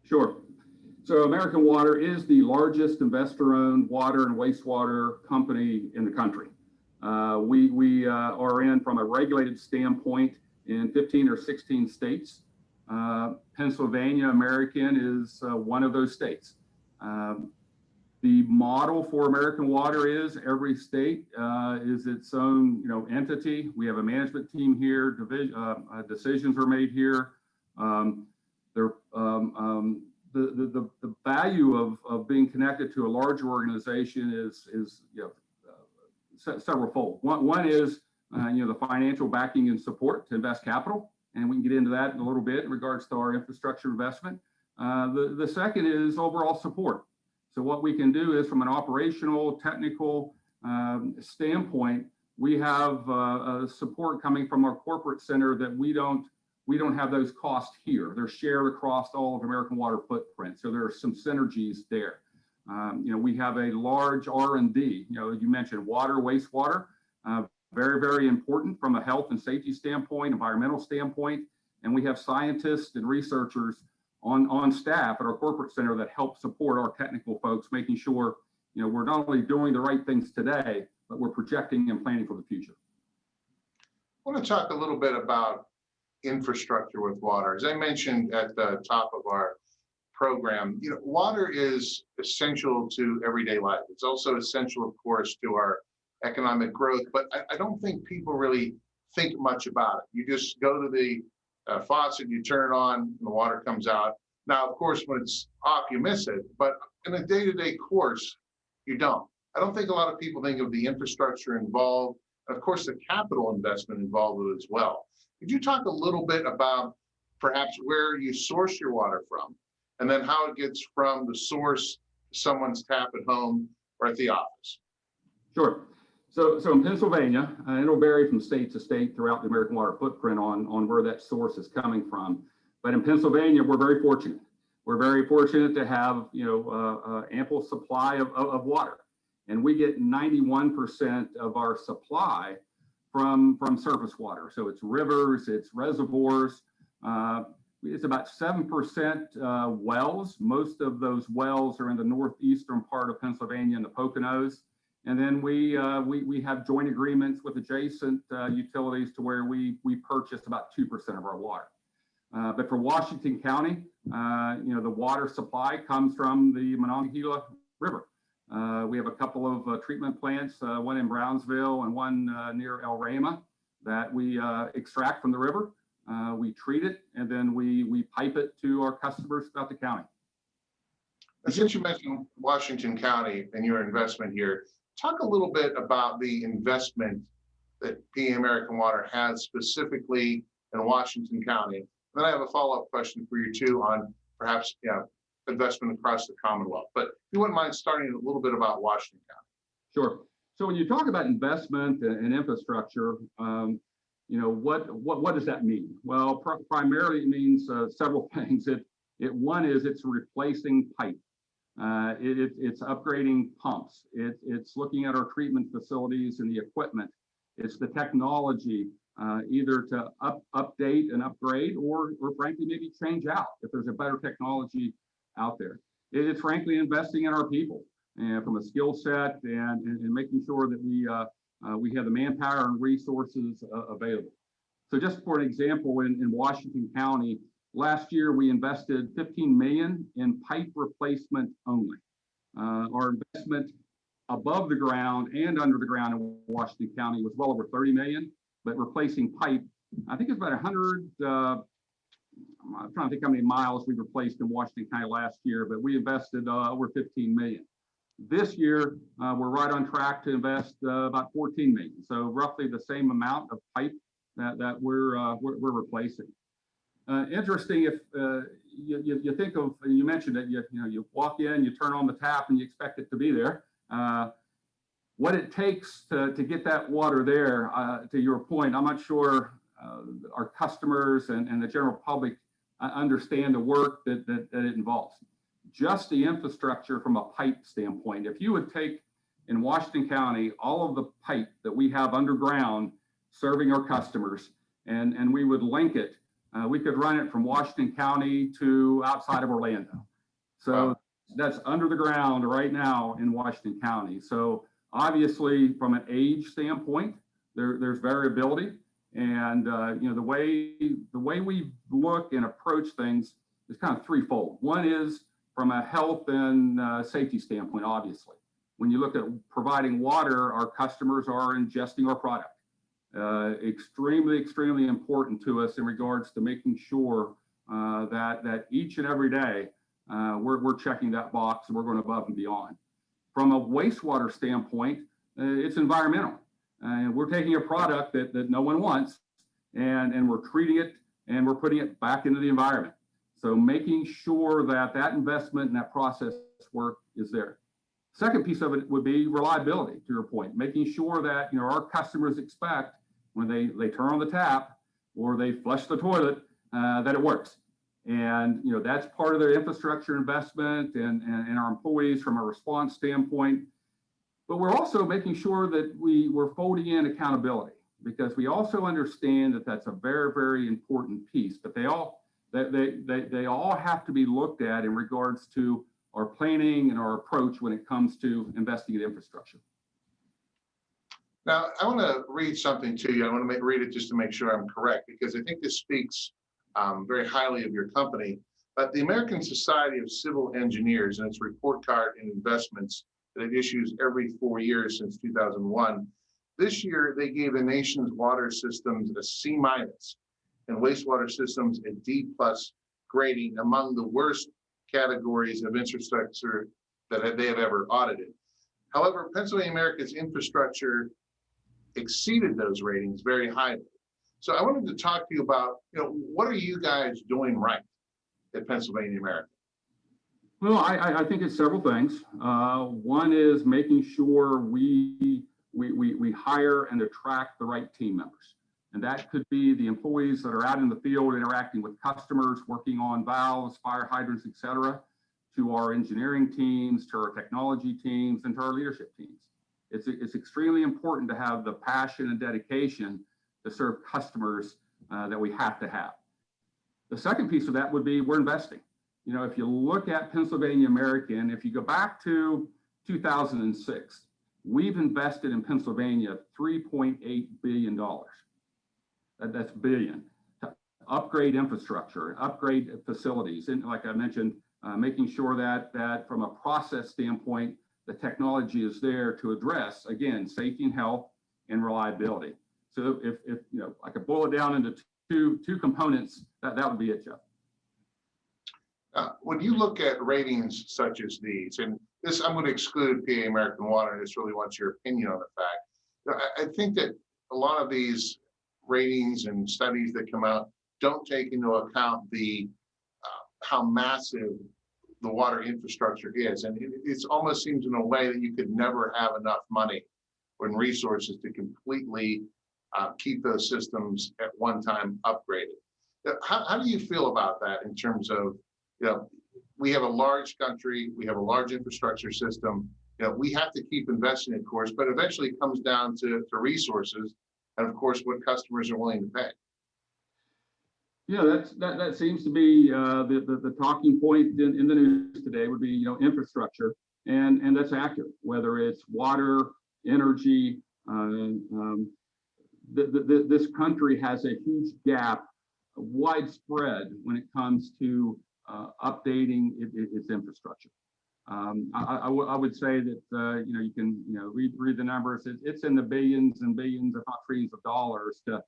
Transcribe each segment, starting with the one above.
Sure. So American Water is the largest investor-owned water and wastewater company in the country. We are in from a regulated standpoint in 15 or 16 states. Pennsylvania American is one of those states. The model for American Water is every state is its own entity. We have a management team here. Decisions are made here. The value of being connected to a larger organization is several fold. One is the financial backing and support to invest capital, and we can get into that in a little bit in regards to our infrastructure investment. The second is overall support. So what we can do is from an operational, technical standpoint, we have support coming from our corporate center that we don't have those costs here. They're shared across all of American Water footprint. So there are some synergies there. We have a large R&D, you mentioned water, wastewater, very, very important from a health and safety standpoint, environmental standpoint. And we have scientists and researchers on staff at our corporate center that help support our technical folks, making sure, we're not only doing the right things today, but we're projecting and planning for the future. I want to talk a little bit about infrastructure with water. As I mentioned at the top of our program, water is essential to everyday life. It's also essential, of course, to our economic growth, but I don't think people really think much about it. You just go to the faucet, you turn it on, and the water comes out. Now, of course, when it's off, you miss it, but in a day-to-day course, you don't. I don't think a lot of people think of the infrastructure involved, and of course, the capital investment involved with it as well. Could you talk a little bit about perhaps where you source your water from, and then how it gets from the source to someone's tap at home or at the office? Sure. So in Pennsylvania, and it'll vary from state to state throughout the American Water footprint on where that source is coming from. But in Pennsylvania, we're very fortunate. We're very fortunate to have ample supply of water, and we get 91% of our supply from surface water. So it's rivers, it's reservoirs. It's about 7% wells. Most of those wells are in the northeastern part of Pennsylvania in the Poconos. And then we have joint agreements with adjacent utilities to where we purchase about 2% of our water. But for Washington County, the water supply comes from the Monongahela River. We have a couple of treatment plants, one in Brownsville and one near El Rama, that we extract from the river. We treat it, and then we pipe it to our customers throughout the county. And since you mentioned Washington County and your investment here, talk a little bit about the investment that PA American Water has specifically in Washington County. Then I have a follow-up question for you too on perhaps investment across the Commonwealth. But if you wouldn't mind starting a little bit about Washington County. Sure. So when you talk about investment and infrastructure, what does that mean? Well, primarily it means several things. One is it's replacing pipe. It's upgrading pumps. It's looking at our treatment facilities and the equipment. It's the technology, either to update and upgrade, or frankly maybe change out if there's a better technology out there. It's frankly investing in our people and from a skill set and making sure that we have the manpower and resources available. So just for an example, in Washington County, last year we invested $15 million in pipe replacement only. Our investment above the ground and under the ground in Washington County was well over $30 million, but replacing pipe, I think it's about 100, I'm trying to think how many miles we replaced in Washington County last year, but we invested over 15 million. This year, we're right on track to invest about 14 million. So roughly the same amount of pipe that we're replacing. Interesting, if you think of, you mentioned it, you walk in, you turn on the tap and you expect it to be there. What it takes to get that water there, to your point, I'm not sure our customers and the general public understand the work that it involves. Just the infrastructure from a pipe standpoint. If you would take in Washington County all of the pipe that we have underground serving our customers, and we would link it We could run it from Washington County to outside of Orlando. So Wow. that's under the ground right now in Washington County. So obviously, from an age standpoint, there's variability, and the way we look and approach things is kind of threefold. One is from a health and safety standpoint. Obviously, when you look at providing water, our customers are ingesting our product. Extremely important to us in regards to making sure that each and every day we're checking that box and we're going above and beyond. From a wastewater standpoint, it's environmental. We're taking a product that no one wants, and we're treating it and we're putting it back into the environment. So making sure that investment and that process work is there. Second piece of it would be reliability, to your point, making sure that our customers expect when they turn on the tap or they flush the toilet that it works. And that's part of their infrastructure investment and our employees from a response standpoint. But we're also making sure that we're folding in accountability, because we also understand that that's a very important piece. But they all have to be looked at in regards to our planning and our approach when it comes to investing in infrastructure. Now, I want to read something to you. I want to read it just to make sure I'm correct, because I think this speaks very highly of your company. But the American Society of Civil Engineers, and its report card in investments that it issues every 4 years since 2001, this year they gave the nation's water systems a C- and wastewater systems a D+ grading, among the worst categories of infrastructure that they have ever audited. However, Pennsylvania America's infrastructure exceeded those ratings very highly. So I wanted to talk to you about, what are you guys doing right at Pennsylvania America? Well, I think it's several things. One is making sure we hire and attract the right team members. And that could be the employees that are out in the field interacting with customers, working on valves, fire hydrants, et cetera, to our engineering teams, to our technology teams, and to our leadership teams. It's extremely important to have the passion and dedication to serve customers that we have to have. The second piece of that would be we're investing. If you look at Pennsylvania American, if you go back to 2006, we've invested in Pennsylvania $3.8 billion. That's billion, to upgrade infrastructure, upgrade facilities, and like I mentioned, making sure that from a process standpoint, the technology is there to address, again, safety and health and reliability. So if I could boil it down into two components, that would be it, Jeff. When you look at ratings such as these, and this, I'm going to exclude PA American Water, and just really want your opinion on the fact. I think that a lot of these ratings and studies that come out don't take into account the how massive the water infrastructure is, and it almost seems in a way that you could never have enough money and resources to completely keep those systems at one time upgraded. How do you feel about that in terms of, we have a large country, we have a large infrastructure system, we have to keep investing, of course, but eventually it comes down to resources and, of course, what customers are willing to pay. Yeah, that seems to be the talking point in the news today would be infrastructure, and that's accurate. Whether it's water, energy, this country has a huge gap, widespread when it comes to updating its infrastructure. I would say that you can read the numbers. It's in the billions and billions, if not trillions of dollars to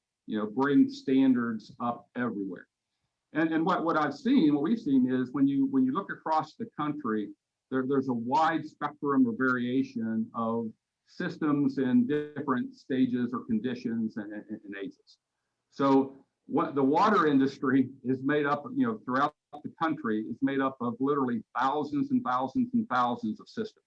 bring standards up everywhere. And what we've seen is when you look across the country, there's a wide spectrum of variation of systems in different stages or conditions and ages. So what the water industry is made up of, throughout the country, is made up of literally thousands and thousands and thousands of systems.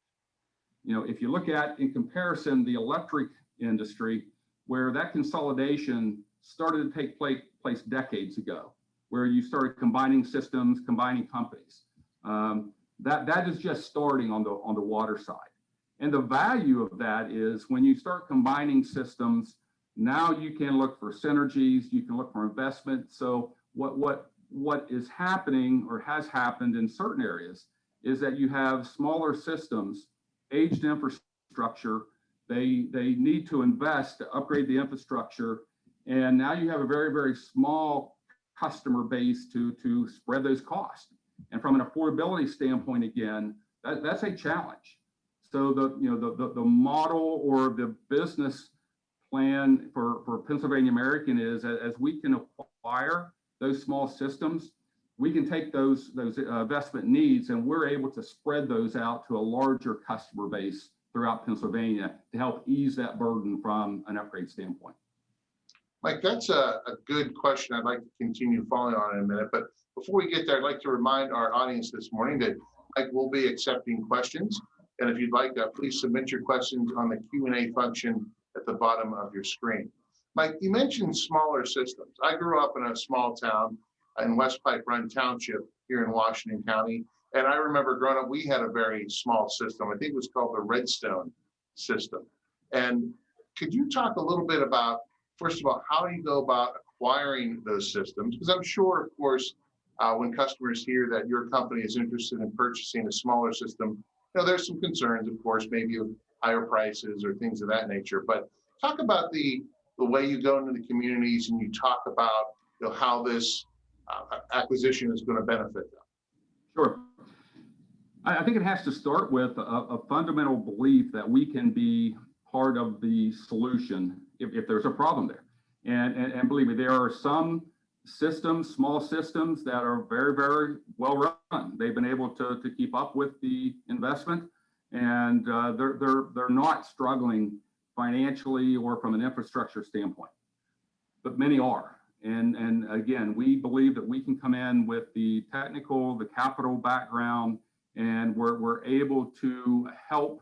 If you look at, in comparison, the electric industry, where that consolidation started to take place decades ago, where you started combining systems, combining companies. That is just starting on the water side. And the value of that is when you start combining systems, now you can look for synergies, you can look for investment. So what is happening or has happened in certain areas is that you have smaller systems, aged infrastructure. They need to invest to upgrade the infrastructure, and now you have a very small customer base to spread those costs. And from an affordability standpoint, again, that's a challenge. So the model or the business plan for Pennsylvania American is, as we can acquire those small systems, we can take those investment needs and we're able to spread those out to a larger customer base throughout Pennsylvania to help ease that burden from an upgrade standpoint. Mike, that's a good question. I'd like to continue following on in a minute, but before we get there, I'd like to remind our audience this morning that Mike will be accepting questions. And if you'd like that, please submit your questions on the Q&A function at the bottom of your screen. Mike, you mentioned smaller systems. I grew up in a small town in West Pipe Run Township here in Washington County. And I remember growing up, we had a very small system. I think it was called the Redstone system. And could you talk a little bit about, first of all, how do you go about acquiring those systems? Because I'm sure, of course, when customers hear that your company is interested in purchasing a smaller system, there's some concerns, of course, maybe of higher prices or things of that nature. But talk about the way you go into the communities and you talk about how this acquisition is going to benefit them. Sure. I think it has to start with a fundamental belief that we can be part of the solution if there's a problem there. And believe me, there are some systems, small systems that are very well run. They've been able to keep up with the investment, and they're not struggling financially or from an infrastructure standpoint, but many are. And again, we believe that we can come in with the technical, the capital background, and we're able to help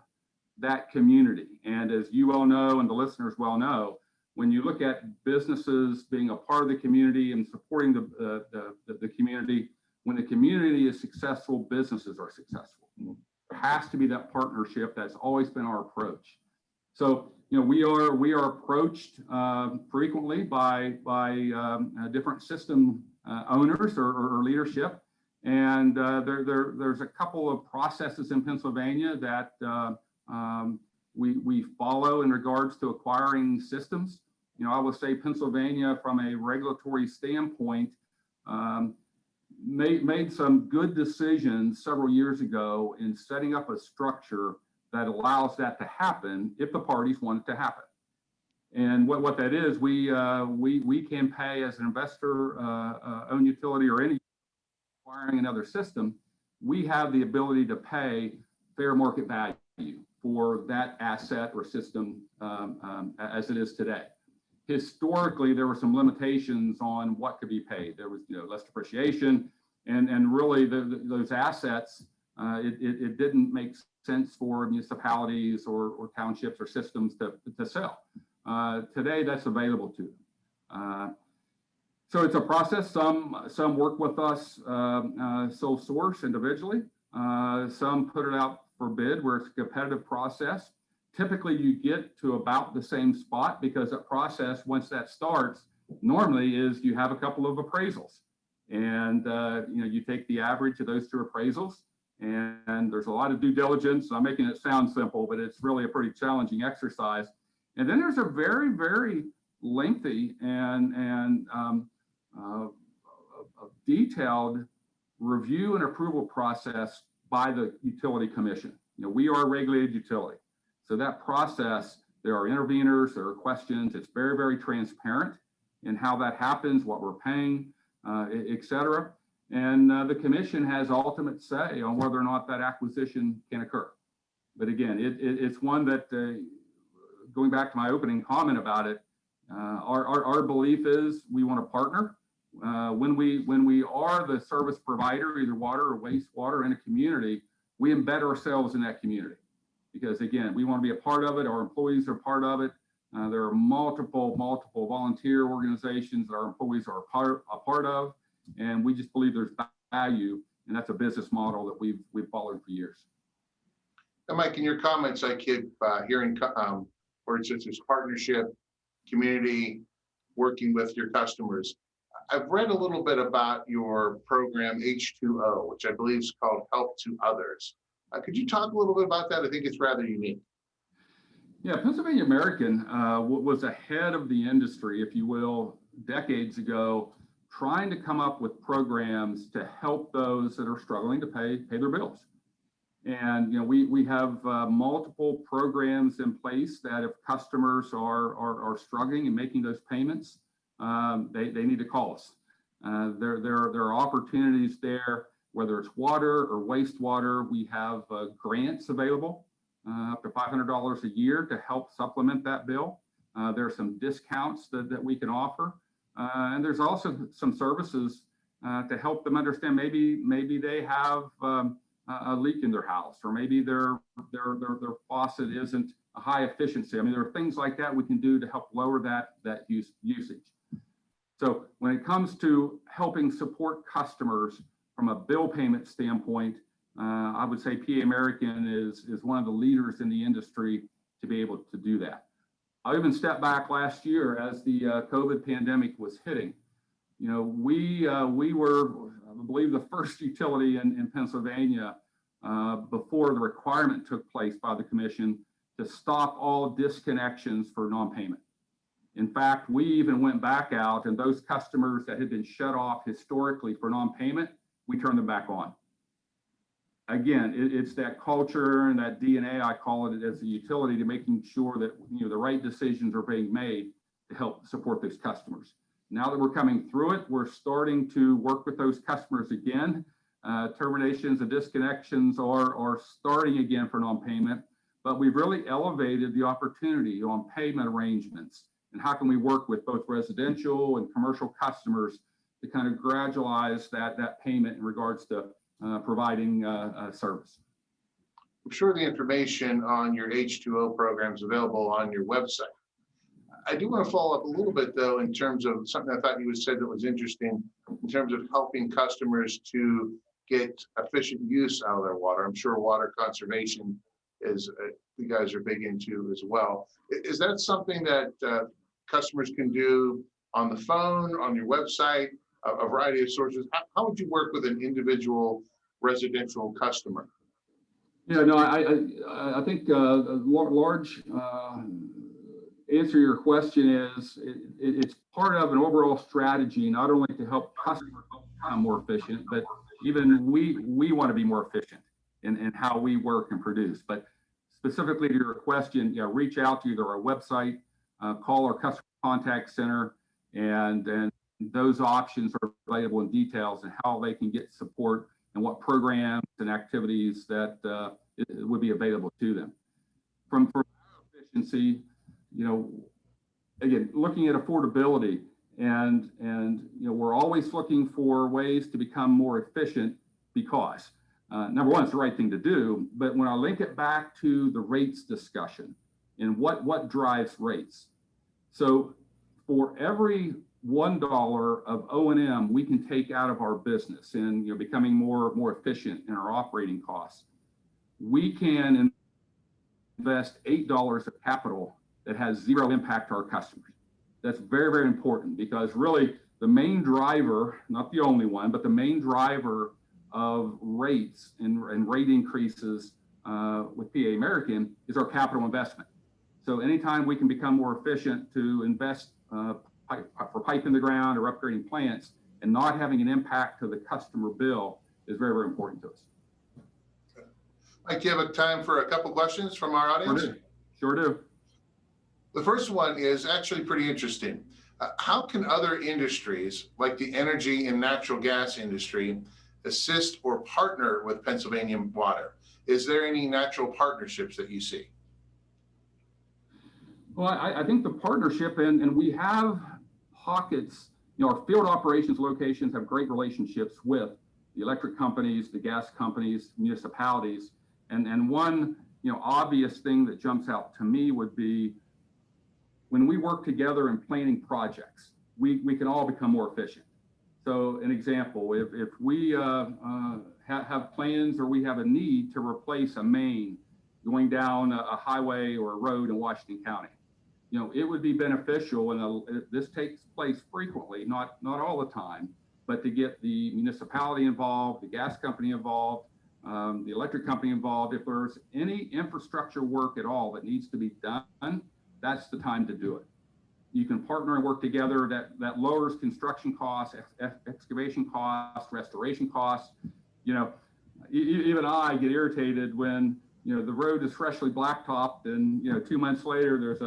that community. And as you well know, and the listeners well know, when you look at businesses being a part of the community and supporting the community, when the community is successful, businesses are successful. There has to be that partnership. That's always been our approach. So we are approached frequently by different system owners or leadership, and there's a couple of processes in Pennsylvania that we follow in regards to acquiring systems. I will say Pennsylvania, from a regulatory standpoint, made some good decisions several years ago in setting up a structure that allows that to happen if the parties want it to happen. And what that is, we can pay as an investor, owned utility, or any acquiring another system. We have the ability to pay fair market value for that asset or system as it is today. Historically, there were some limitations on what could be paid. There was less depreciation, and really those assets, it didn't make sense for municipalities or townships or systems to sell. Today, that's available to them. So it's a process. Some work with us sole source individually. Some put it out for bid where it's a competitive process. Typically, you get to about the same spot because that process, once that starts, normally is you have a couple of appraisals, and you take the average of those two appraisals, and there's a lot of due diligence. I'm making it sound simple, but it's really a pretty challenging exercise. And then there's a very lengthy and detailed review and approval process by the utility commission. We are a regulated utility. So that process, there are interveners, there are questions. It's very transparent in how that happens, what we're paying, et cetera. And the commission has ultimate say on whether or not that acquisition can occur. But again, it's one that, going back to my opening comment about it, our belief is we want to partner. When we are the service provider, either water or wastewater in a community, we embed ourselves in that community. Because again, we want to be a part of it. Our employees are part of it. There are multiple volunteer organizations that our employees are a part of, and we just believe there's value, and that's a business model that we've followed for years. And Mike, in your comments, I keep hearing words such as partnership, community, working with your customers. I've read a little bit about your program H2O, which I believe is called Help to Others. Could you talk a little bit about that? I think it's rather unique. Yeah, Pennsylvania American was ahead of the industry, if you will, decades ago, trying to come up with programs to help those that are struggling to pay their bills. And we have multiple programs in place that if customers are struggling and making those payments, they need to call us. There are opportunities there, whether it's water or wastewater. We have grants available up to $500 a year to help supplement that bill. There are some discounts that we can offer, and there's also some services to help them understand maybe they have a leak in their house, or maybe their faucet isn't a high efficiency. I mean, there are things like that we can do to help lower that usage. So when it comes to helping support customers from a bill payment standpoint, I would say PA American is one of the leaders in the industry to be able to do that. I even stepped back last year as the COVID pandemic was hitting. We were, I believe, the first utility in Pennsylvania before the requirement took place by the commission to stop all disconnections for non-payment. In fact, we even went back out, and those customers that had been shut off historically for non-payment, we turned them back on. Again, it's that culture and that DNA, I call it, as a utility, to making sure that the right decisions are being made to help support those customers. Now that we're coming through it, we're starting to work with those customers again. Terminations and disconnections are starting again for non-payment, but we've really elevated the opportunity on payment arrangements and how can we work with both residential and commercial customers to kind of gradualize that payment in regards to providing service. I'm sure the information on your H2O program is available on your website. I do want to follow up a little bit, though, in terms of something I thought you said that was interesting in terms of helping customers to get efficient use out of their water. I'm sure water conservation is you guys are big into as well. Is that something that customers can do on the phone, on your website, a variety of sources? How would you work with an individual residential customer? Yeah, no, I think a large answer to your question is it's part of an overall strategy, not only to help customers become more efficient, but even we want to be more efficient in how we work and produce. But specifically to your question, reach out to either our website, call our customer contact center, and those options are available in details and how they can get support and what programs and activities that would be available to them. From efficiency, again, looking at affordability and we're always looking for ways to become more efficient because number one, it's the right thing to do, but when I link it back to the rates discussion and what drives rates. So for every $1 of O&M we can take out of our business and becoming more efficient in our operating costs, we can invest $8 of capital that has zero impact to our customers. That's very, very important because really the main driver, not the only one, but the main driver of rates and rate increases with PA American is our capital investment. So anytime we can become more efficient to invest for pipe in the ground or upgrading plants and not having an impact to the customer bill is very, very important to us. Mike, do you have time for a couple questions from our audience? Sure do. The first one is actually pretty interesting. How can other industries like the energy and natural gas industry assist or partner with Pennsylvania Water? Is there any natural partnerships that you see? Well, I think the partnership, and we have pockets, our field operations locations have great relationships with the electric companies, the gas companies, municipalities. And one, obvious thing that jumps out to me would be when we work together in planning projects, we can all become more efficient. So an example, if we have plans or we have a need to replace a main going down a highway or a road in Washington County, it would be beneficial, and this takes place frequently, not all the time, but to get the municipality involved, the gas company involved, the electric company involved. If there's any infrastructure work at all that needs to be done, that's the time to do it. You can partner and work together. That lowers construction costs, excavation costs, restoration costs. Even I get irritated when the road is freshly blacktopped, and 2 months later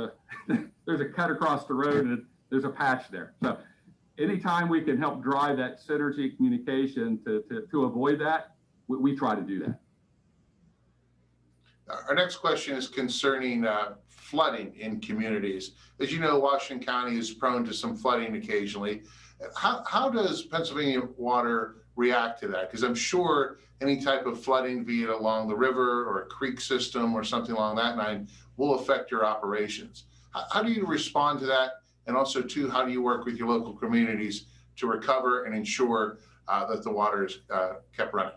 there's a cut across the road and there's a patch there. So anytime we can help drive that synergy communication to avoid that, we try to do that. Our next question is concerning flooding in communities. As you know, Washington County is prone to some flooding occasionally. How does Pennsylvania Water react to that? Because I'm sure any type of flooding, be it along the river or a creek system or something along that line, will affect your operations. How do you respond to that? And also, too, how do you work with your local communities to recover and ensure that the water is kept running?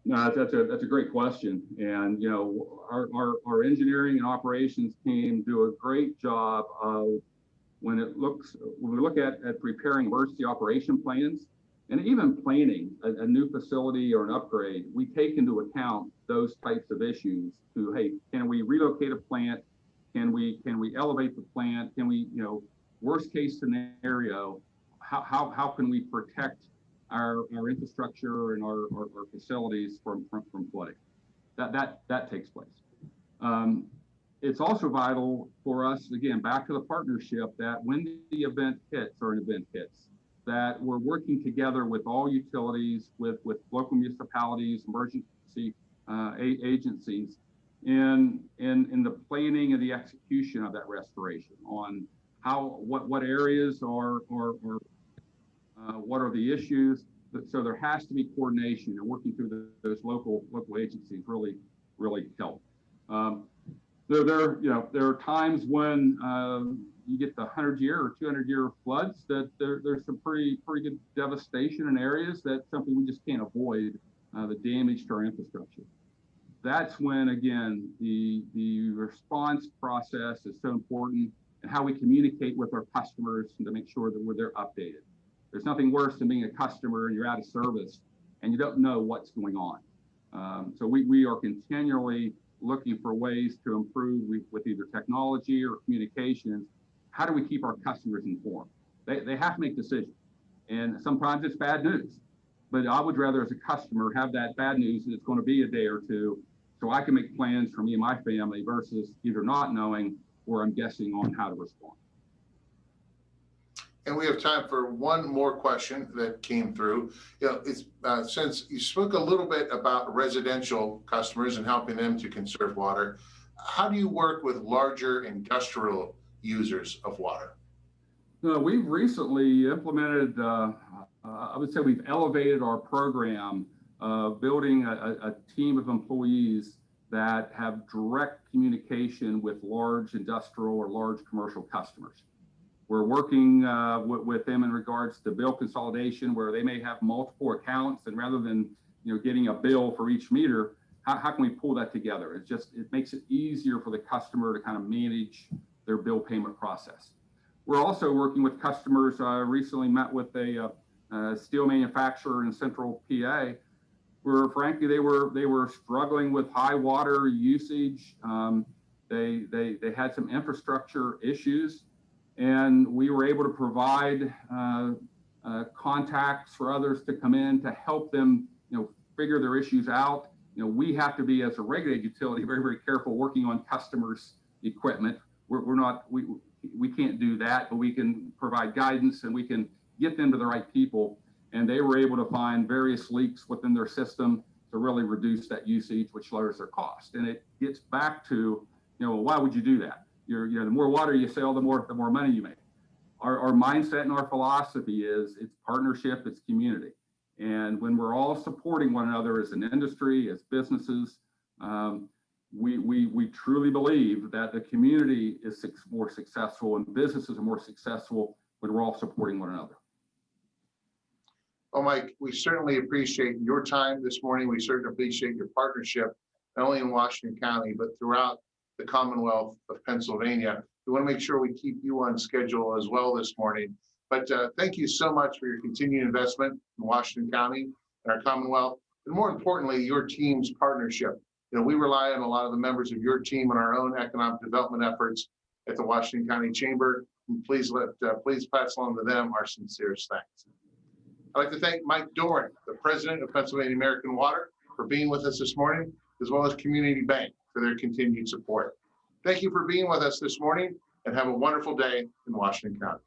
No, that's a great question, and our engineering and operations team do a great job of when we look at preparing emergency operation plans and even planning a new facility or an upgrade. We take into account those types of issues. Hey, can we relocate a plant? Can we elevate the plant? Can we worst case scenario? How can we protect our infrastructure and our facilities from flooding? That takes place. It's also vital for us, again, back to the partnership, that when the event hits, or an event hits, that we're working together with all utilities, with local municipalities, emergency agencies, in the planning and the execution of that restoration, on what areas are what are the issues. So there has to be coordination, and working through those local agencies really help. There are times when you get the 100-year or 200-year floods that there's some pretty good devastation in areas. That's something we just can't avoid, the damage to our infrastructure. That's when, again, the response process is so important, and how we communicate with our customers and to make sure that they're updated. There's nothing worse than being a customer and you're out of service and you don't know what's going on. So we are continually looking for ways to improve with either technology or communications. How do we keep our customers informed? They have to make decisions, and sometimes it's bad news. But I would rather, as a customer, have that bad news and it's going to be a day or two, so I can make plans for me and my family, versus either not knowing or I'm guessing on how to respond. And we have time for one more question that came through. It's since you spoke a little bit about residential customers and helping them to conserve water, how do you work with larger industrial users of water? We've recently implemented, I would say we've elevated our program, building a team of employees that have direct communication with large industrial or large commercial customers. We're working with them in regards to bill consolidation, where they may have multiple accounts, and rather than getting a bill for each meter, how can we pull that together? It makes it easier for the customer to kind of manage their bill payment process. We're also working with customers. I recently met with a steel manufacturer in Central PA, where frankly they were struggling with high water usage. They had some infrastructure issues, and we were able to provide contacts for others to come in to help them, figure their issues out. We have to be, as a regulated utility, very, very careful working on customers' equipment. We can't do that, but we can provide guidance and we can get them to the right people. And they were able to find various leaks within their system to really reduce that usage, which lowers their cost. And it gets back to, why would you do that? The more water you sell, the more money you make. Our mindset and our philosophy is it's partnership, it's community. And when we're all supporting one another as an industry, as businesses, we truly believe that the community is more successful and businesses are more successful when we're all supporting one another. Well, Mike, we certainly appreciate your time this morning. We certainly appreciate your partnership, not only in Washington County, but throughout the Commonwealth of Pennsylvania. We want to make sure we keep you on schedule as well this morning. But thank you so much for your continued investment in Washington County and our Commonwealth, and more importantly, your team's partnership. We rely on a lot of the members of your team and our own economic development efforts at the Washington County Chamber. And please pass along to them our sincerest thanks. I'd like to thank Mike Doran, the president of Pennsylvania American Water, for being with us this morning, as well as Community Bank for their continued support. Thank you for being with us this morning, and have a wonderful day in Washington County.